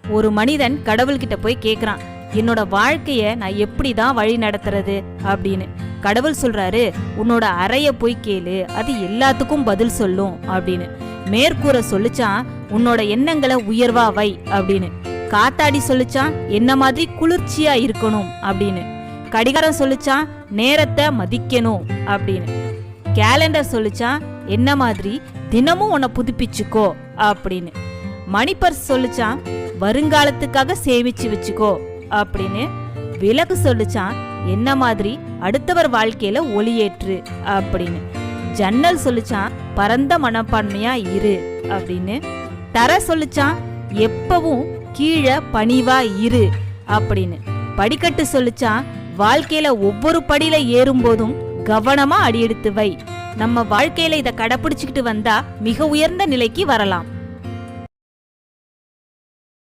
ஒரு மனிதன் கடவுள்கிட்ட போய் கேக்குறான், என்னோட வாழ்க்கைய நான் எப்படிதான் வழி நடத்துறது அப்படின்னு. கடவுள் சொல்றாரு, உன்னோட அறைய போய் கேளு, அது எல்லாத்துக்கும் பதில் சொல்லும் அப்படின்னு. மேற்கூரை சொல்லிச்சான், உன்னோட எண்ணங்களை உயர்வா வை அப்படின்னு. காத்தாடி சொல்லிச்சான், என்ன மாதிரி குளிர்ச்சியா இருக்கணும் அப்படின்னு. கடிகாரம் சொல்லிச்சான், நேரத்தை மதிக்கணும் அப்படின்னு. கேலண்டர் சொல்லிச்சான், என்ன மாதிரி தினமும் உன்னை புதுப்பிச்சுக்கோ அப்படின்னு. மணிப்பர்ஸ் சொல்லிச்சான், வருங்காலத்துக்காக சேமிச்சு வச்சுக்கோ அப்படின்னு. விளக்கு சொல்லிச்சான், என்ன மாதிரி அடுத்தவர் வாழ்க்கையில ஒளியேற்று அப்படின்னு. ஜன்னல் சொல்லிச்சான், பரந்த மனப்பான்மையா இரு அப்படின்னு. தர சொல்லிச்சான், எப்பவும் கீழே பணிவா இரு அப்படின்னு. படிக்கட்டு சொல்லிச்சான், வாழ்க்கையில ஒவ்வொரு படியில ஏறும் போதும் கவனமா அடியெடுத்து வை. நம்ம வாழ்க்கையில இதை கடைபிடிச்சுக்கிட்டு வந்தா மிக உயர்ந்த நிலைக்கு வரலாம்.